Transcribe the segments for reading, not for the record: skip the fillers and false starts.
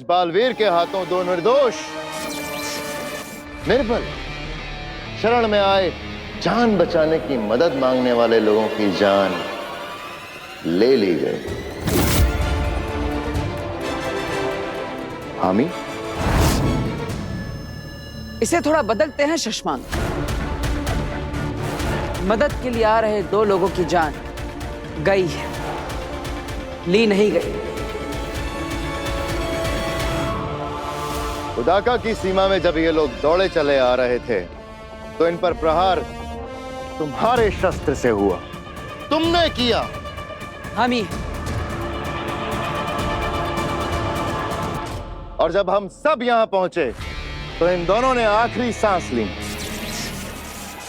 बालवीर के हाथों दो निर्दोष निर्बल शरण में आए जान बचाने की मदद मांगने वाले लोगों की जान ले ली गई। हामी, इसे थोड़ा बदलते हैं शशमांक। मदद के लिए आ रहे दो लोगों की जान गई है, ली नहीं गई। उदाका की सीमा में जब ये लोग दौड़े चले आ रहे थे तो इन पर प्रहार तुम्हारे शस्त्र से हुआ, तुमने किया। हामी, और जब हम सब यहां पहुंचे तो इन दोनों ने आखिरी सांस ली।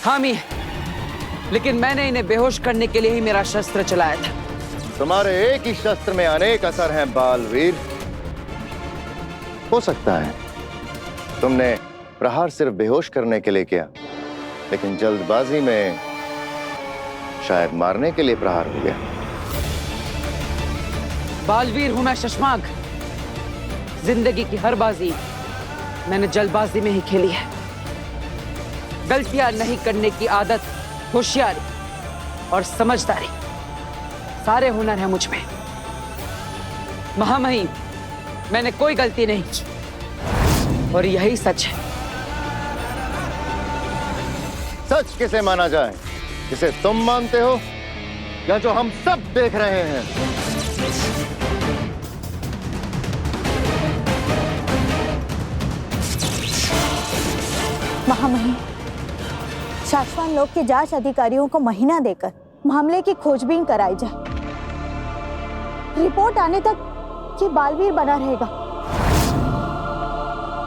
हामी, लेकिन मैंने इन्हें बेहोश करने के लिए ही मेरा शस्त्र चलाया था। तुम्हारे एक ही शस्त्र में अनेक असर हैं बालवीर। हो सकता है तुमने प्रहार सिर्फ बेहोश करने के लिए किया, लेकिन जल्दबाजी में शायद मारने के लिए प्रहार हो गया। बालवीर हूं मैं शशमांक। जिंदगी की हर बाजी मैंने जल्दबाजी में ही खेली है। गलतियां नहीं करने की आदत, होशियारी और समझदारी, सारे हुनर हैं मुझ में। महामहिम, मैंने कोई गलती नहीं की और यही सच है। सच किसे माना जाए, जिसे तुम मानते हो या जो हम सब देख रहे हैं? महामहिम, शाश्वान लोक के जांच अधिकारियों को महीना देकर मामले की खोजबीन कराई जाए। रिपोर्ट आने तक ये बालवीर बना रहेगा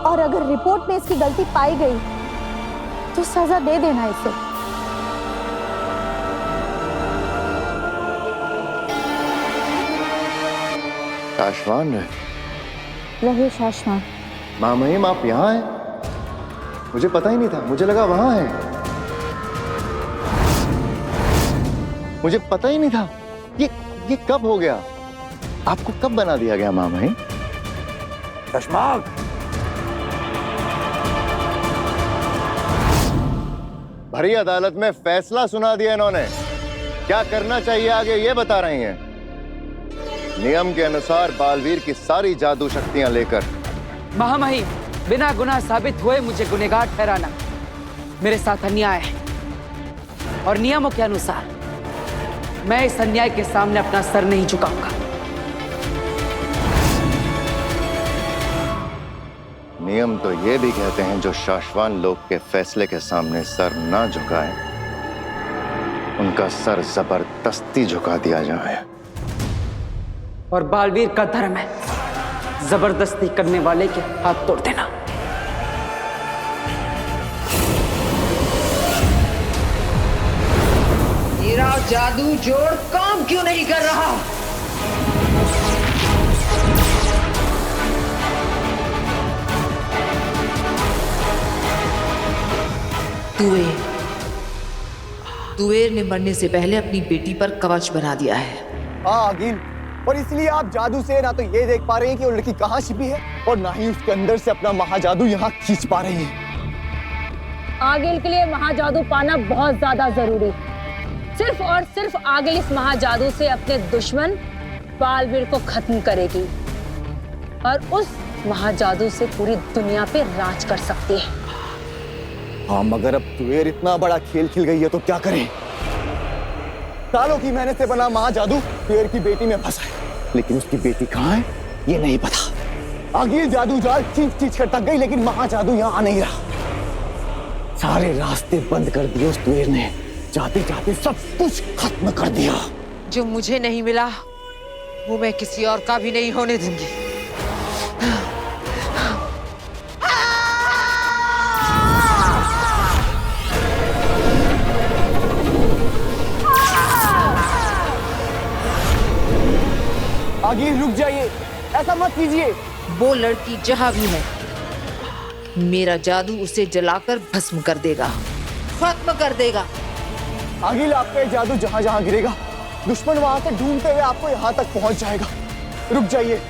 और अगर रिपोर्ट में इसकी गलती पाई गई तो सजा दे देना इसे। शाश्वान रहे शाश्वान। महामहिम, आप यहाँ हैं? मुझे पता ही नहीं था, मुझे लगा वहां है। मुझे पता ही नहीं था। ये कब हो गया? आपको कब बना दिया गया महामहिम? शशमांक, भरी अदालत में फैसला सुना दिया इन्होंने। क्या करना चाहिए आगे ये बता रही हैं। नियम के अनुसार बालवीर की सारी जादू शक्तियां लेकर। महामहिम, बिना गुनाह साबित हुए मुझे गुनहगार ठहराना मेरे साथ अन्याय है और नियमों के अनुसार मैं इस अन्याय के सामने अपना सर नहीं झुकाऊंगा। नियम तो ये भी कहते हैं जो शाश्वान लोक के फैसले के सामने सर ना झुकाए, उनका सर जबरदस्ती झुका दिया जाए। और बालवीर का धर्म है जबरदस्ती करने वाले के हाथ तोड़ देना। मेरा जादू जोड़ काम क्यों नहीं कर रहा? तुवेर ने मरने से पहले अपनी बेटी पर कवच बना दिया है। हाँ आगिल, और इसलिए आप जादू से ना तो ये देख पा रहे हैं कि वो लड़की कहाँ छिपी है और ना ही उसके अंदर से अपना महाजादू यहाँ खींच पा रही है। आगिल के लिए महाजादू पाना बहुत ज्यादा जरूरी है। सिर्फ और सिर्फ आगिल इस महाजादू से अपने दुश्मन बालवीर को खत्म करेगी और उस महाजादू से पूरी दुनिया पे राज कर सकती है। हाँ, मगर अब तुवेर इतना बड़ा खेल खेल गई है तो क्या करें? सालों की मेहनत से बना महाजादू तुवेर की बेटी में फंसा है, लेकिन उसकी बेटी कहाँ है ये नहीं पता। आगिल जादू जाल चीख चीख कर थक गई, लेकिन महाजादू यहाँ आ नहीं रहा। सारे रास्ते बंद कर दिए उस तुवेर ने, जाते जाते सब कुछ खत्म कर दिया। जो मुझे नहीं मिला वो मैं किसी और का भी नहीं होने दूंगी। आगिल रुक जाइए, ऐसा मत कीजिए। वो लड़की जहां भी है, मेरा जादू उसे जलाकर भस्म कर देगा, खत्म कर देगा। आगिल, आपका ये जादू जहां जहां गिरेगा दुश्मन वहां से ढूंढते हुए आपको यहाँ तक पहुंच जाएगा। रुक जाइए।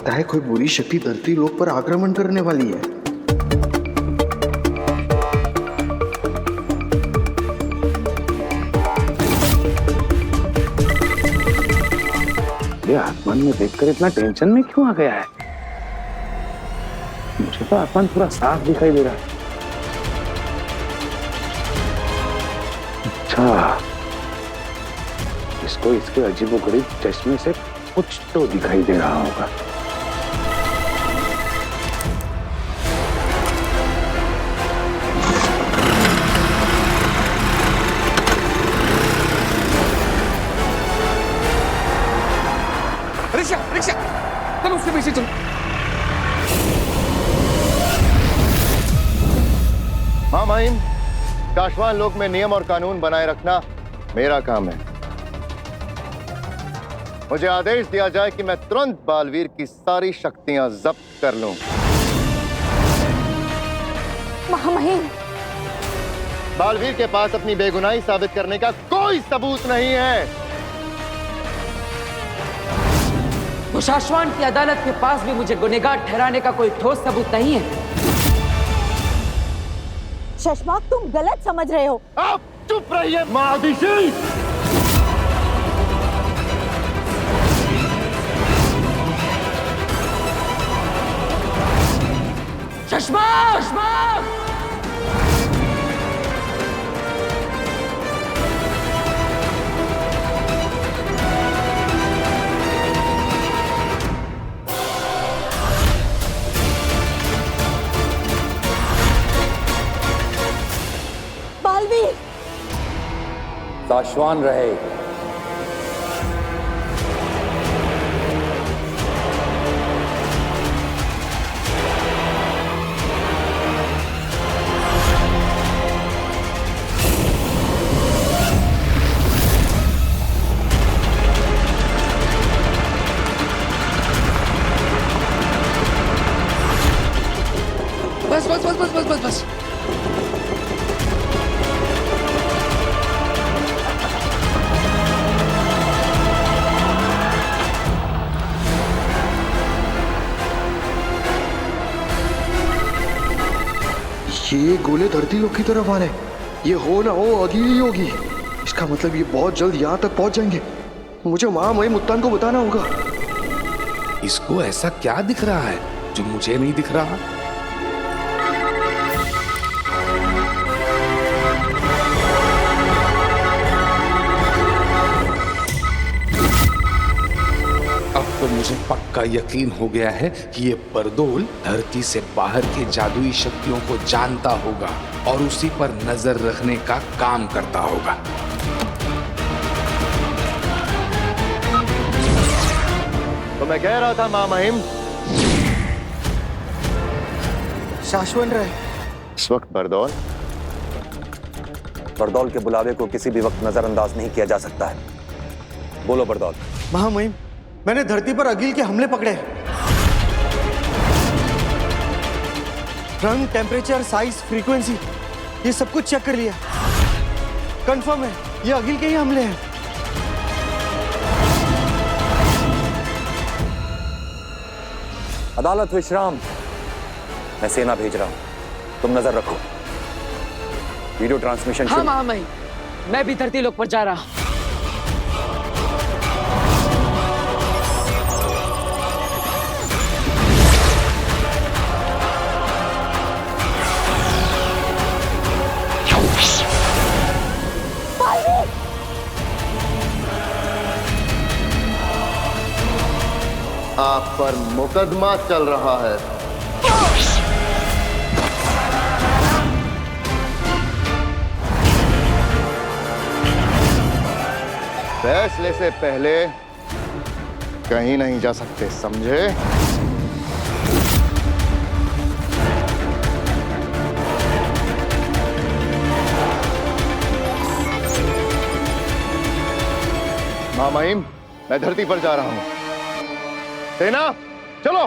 लगता है कोई बुरी शक्ति धरती लोक पर आक्रमण करने वाली है। ये आसमान में देखकर इतना टेंशन में क्यों आ गया है? मुझे तो आसमान पूरा साफ दिखाई दे रहा है। अच्छा, इसको इसके अजीबोगरीब चश्मे से कुछ तो दिखाई दे रहा होगा। रिक्शा रिक्शा, चलो उसके पीछे चलो। हाँ माहिम, शाश्वान लोक में नियम और कानून बनाए रखना मेरा काम है। मुझे आदेश दिया जाए कि मैं तुरंत बालवीर की सारी शक्तियां जब्त कर लूं। महामहिम, बालवीर के पास अपनी बेगुनाही साबित करने का कोई सबूत नहीं है। वो शाश्वान की अदालत के पास भी मुझे गुनहगार ठहराने का कोई ठोस सबूत नहीं है। शशमाक, तुम गलत समझ रहे हो। आप चुप रहिए महादिशी। शशमाक! बालवीर, शाश्वान रहे। बस बस बस बस बस बस बस। ये गोले धरती लोक की तरफ आ रहे हैं। ये हो ना हो अभी ही होगी। इसका मतलब ये बहुत जल्द यहाँ तक पहुंच जाएंगे। मुझे महामहिम मुत्तान को बताना होगा। इसको ऐसा क्या दिख रहा है जो मुझे नहीं दिख रहा? अब तो मुझे पक्का यकीन हो गया है कि ये बरदोल धरती से बाहर के जादुई शक्तियों को जानता होगा और उसी पर नजर रखने का काम करता होगा। तो मैं कह रहा था महामहिम, शाश्वत रहे। इस वक्त बरदौल बरदौल के बुलावे को किसी भी वक्त नजरअंदाज नहीं किया जा सकता है। बोलो बरदौल। महामहिम, मैंने धरती पर अगिल के हमले पकड़े। रंग, टेम्परेचर, साइज, फ्रीक्वेंसी, ये सब कुछ चेक कर लिया। कंफर्म है ये अगिल के ही हमले हैं। अदालत विश्राम। मैं सेना भेज रहा हूं, तुम नजर रखो। वीडियो ट्रांसमिशन हाँ महामहिम, मैं भी धरती लोक पर जा रहा हूं। आप पर मुकदमा चल रहा है। फैसले से पहले कहीं नहीं जा सकते, समझे? महामहिम, मैं धरती पर जा रहा हूं। सेना चलो।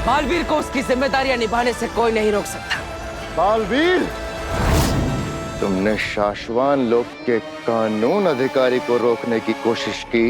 बालवीर को उसकी जिम्मेदारियां निभाने से कोई नहीं रोक सकता। बालवीर, तुमने शाश्वान लोक के कानून अधिकारी को रोकने की कोशिश की,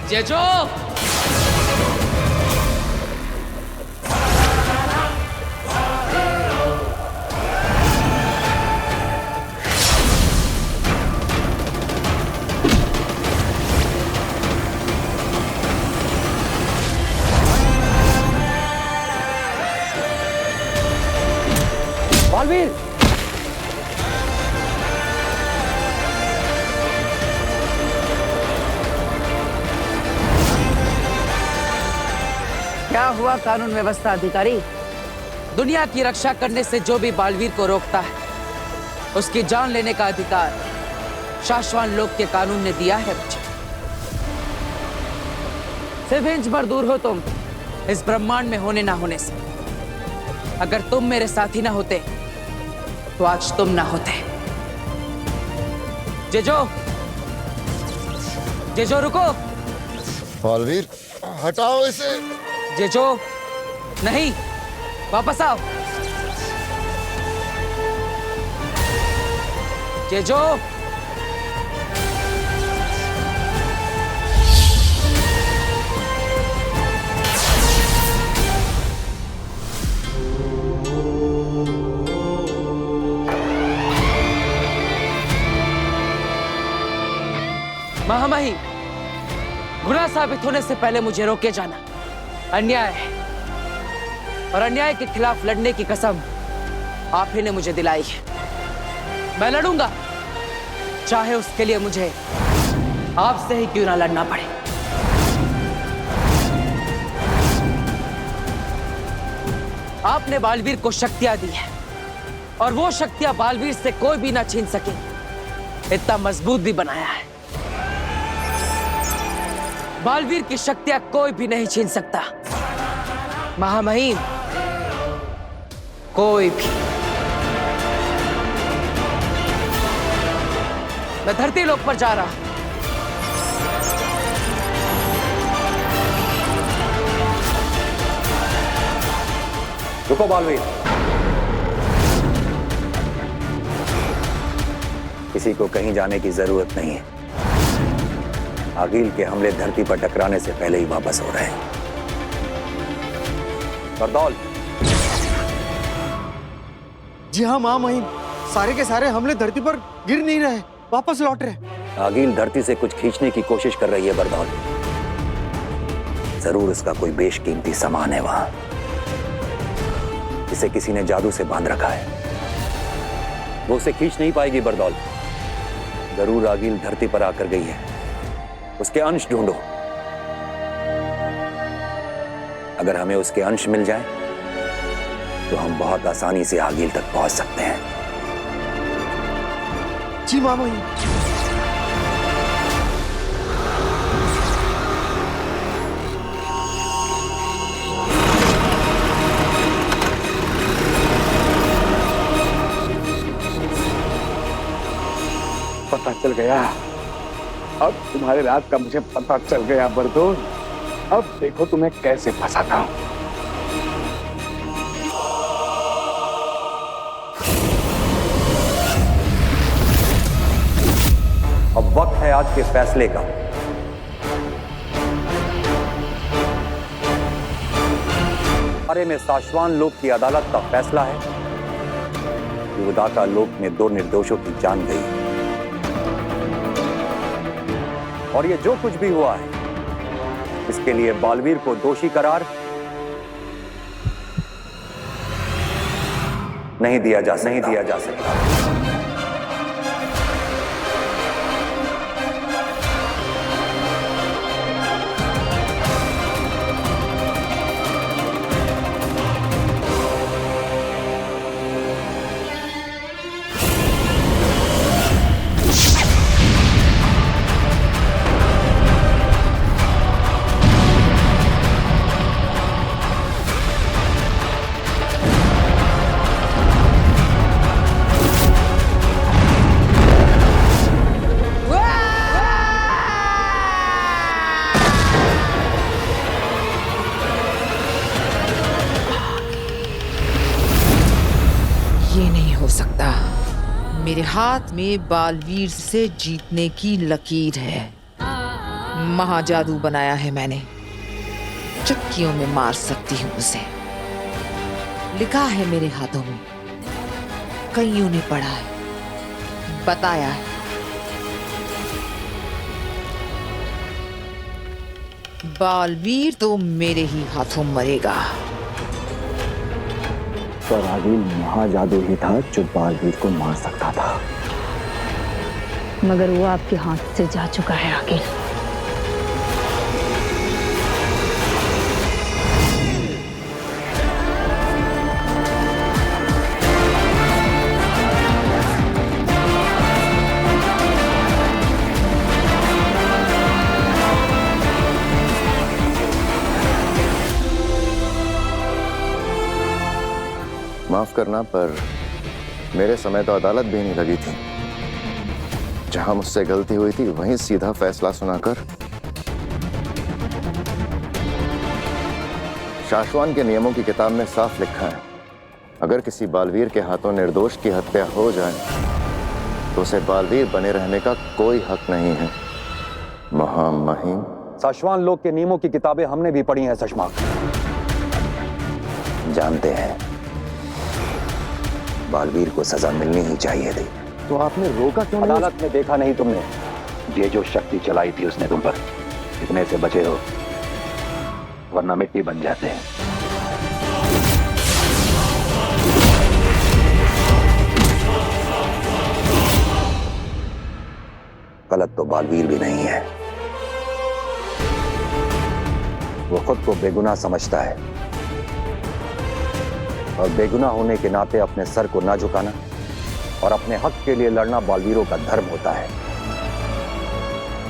जेजो, बालवीर, क्या हुआ कानून व्यवस्था अधिकारी? दुनिया की रक्षा करने से जो भी बालवीर को रोकता है, उसकी जान लेने का अधिकार शाश्वान लोक के कानून ने दिया है मुझे। सिर्फ इंच भर दूर हो तुम इस ब्रह्मांड में होने ना होने से। अगर तुम मेरे साथी ना होते तो आज तुम ना होते। जेजो, जेजो रुको। बालवीर, हटाओ इसे। जेजो, नहीं, वापस आओ। जेजो, महामहिम, गुनाह साबित होने से पहले मुझे रोके जाना अन्याय है, और अन्याय के खिलाफ लड़ने की कसम आप ही ने मुझे दिलाई है। मैं लड़ूंगा, चाहे उसके लिए मुझे आपसे ही क्यों ना लड़ना पड़े। आपने बालवीर को शक्तियां दी है, और वो शक्तियां बालवीर से कोई भी ना छीन सके, इतना मजबूत भी बनाया है। बालवीर की शक्तियां कोई भी नहीं छीन सकता, महामहिम, कोई भी। मैं धरती लोक पर जा रहा हूं। रुको बालवीर, किसी को कहीं जाने की जरूरत नहीं है। आगिल के हमले धरती पर टकराने से पहले ही वापस हो रहे हैं। बरदौल। जी हाँ महामहिम, सारे के सारे हमले धरती पर गिर नहीं रहे, वापस लौट रहे। आगिल धरती से कुछ खींचने की कोशिश कर रही है बरदौल। जरूर इसका कोई बेशकीमती सामान है वहां, इसे किसी ने जादू से बांध रखा है। वो उसे खींच नहीं पाएगी बरदौल। जरूर आगिल धरती पर आकर गई है, उसके अंश ढूंढो। अगर हमें उसके अंश मिल जाए तो हम बहुत आसानी से आगिल तक पहुंच सकते हैं। जी महामहिम। पता चल गया, अब तुम्हारे राज का मुझे पता चल गया बरदोल। अब देखो तुम्हें कैसे फंसाता हूं। अब वक्त है आज के फैसले का। बारे में शाश्वान लोक की अदालत का फैसला है कि उदाका लोक में 2 निर्दोषों की जान गई, और ये जो कुछ भी हुआ है इसके लिए बालवीर को दोषी करार नहीं दिया जा सकता। मेरे हाथ में बालवीर से जीतने की लकीर है। महाजादू बनाया है मैंने, चुटकियों में मार सकती हूं उसे। लिखा है मेरे हाथों में, कईयों ने पढ़ा है, बताया है। बालवीर तो मेरे ही हाथों मरेगा। पर आदिल महाजादू ही था जो बालवीर को मार सकता था। मगर वो आपके हाथ से जा चुका है आगे। माफ करना, पर मेरे समय तो अदालत भी नहीं लगी थी। जहां मुझसे गलती हुई थी वहीं सीधा फैसला सुनाकर शाश्वान के नियमों की किताब में साफ लिखा है, अगर किसी बालवीर के हाथों निर्दोष की हत्या हो जाए तो उसे बालवीर बने रहने का कोई हक नहीं है। महामहिम, शाश्वान लोक के नियमों की किताबें हमने भी पढ़ी हैं शशमाक। जानते हैं बालवीर को सजा मिलनी ही चाहिए थी। तो आपने रोका क्यों? अदालत में देखा नहीं तुमने? ये जो शक्ति चलाई थी उसने तुम पर, इतने से बचे हो वरना मिट्टी बन जाते हैं। गलत तो बालवीर भी नहीं है। वो खुद को बेगुनाह समझता है और बेगुनाह होने के नाते अपने सर को ना झुकाना और अपने हक के लिए लड़ना बालवीरों का धर्म होता है।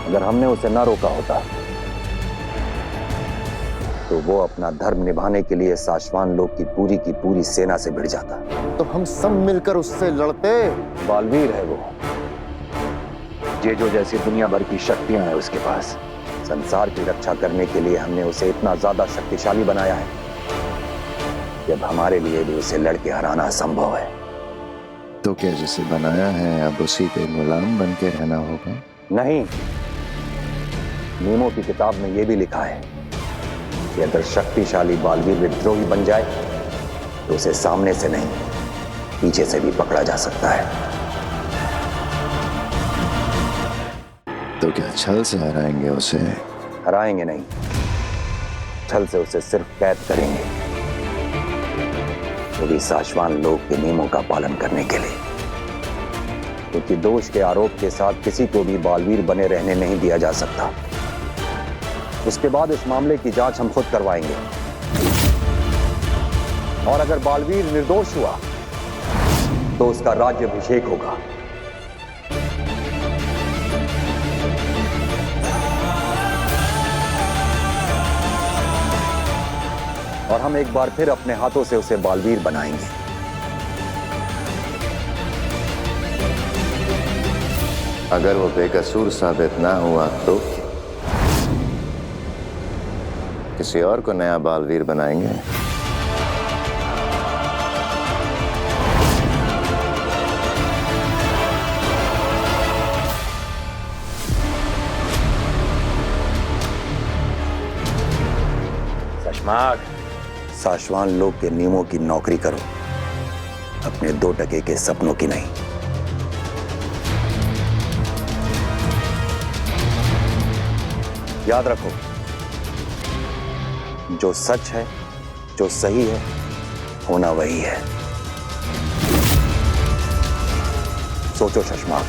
अगर हमने उसे ना रोका होता तो वो अपना धर्म निभाने के लिए शाश्वान लोक की पूरी सेना से भिड़ जाता। तो हम सब मिलकर उससे लड़ते। बालवीर है वो, जेजो जैसी दुनिया भर की शक्तियां हैं उसके पास। संसार की रक्षा करने के लिए हमने उसे इतना ज्यादा शक्तिशाली बनाया है कि अब हमारे लिए भी उसे लड़के हराना असंभव है। तो क्या जिसे बनाया है अब उसी के गुलाम बन के रहना होगा? नहीं, नियमों की किताब में यह भी लिखा है कि अगर शक्तिशाली बालवीर विद्रोही बन जाए तो उसे सामने से नहीं पीछे से भी पकड़ा जा सकता है। तो क्या छल से हराएंगे उसे? हराएंगे नहीं, छल से उसे सिर्फ कैद करेंगे, वो भी शाश्वान लोक के नियमों का पालन करने के लिए। क्योंकि दोष के आरोप के साथ किसी को भी बालवीर बने रहने नहीं दिया जा सकता। उसके बाद इस मामले की जांच हम खुद करवाएंगे और अगर बालवीर निर्दोष हुआ तो उसका राज्याभिषेक होगा। और हम एक बार फिर अपने हाथों से उसे बालवीर बनाएंगे। अगर वो बेकसूर साबित ना हुआ तो किसी और को नया बालवीर बनाएंगे। शशमाक, शाश्वान लोक के नियमों की नौकरी करो, अपने 2 टके के सपनों की नहीं। याद रखो, जो सच है, जो सही है, होना वही है। सोचो शशमाक,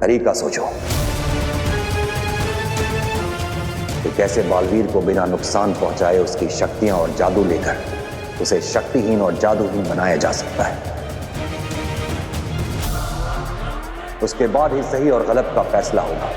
तरीका सोचो कि कैसे बालवीर को बिना नुकसान पहुंचाए उसकी शक्तियां और जादू लेकर उसे शक्तिहीन और जादूहीन बनाया जा सकता है। उसके बाद ही सही और गलत का फैसला होगा।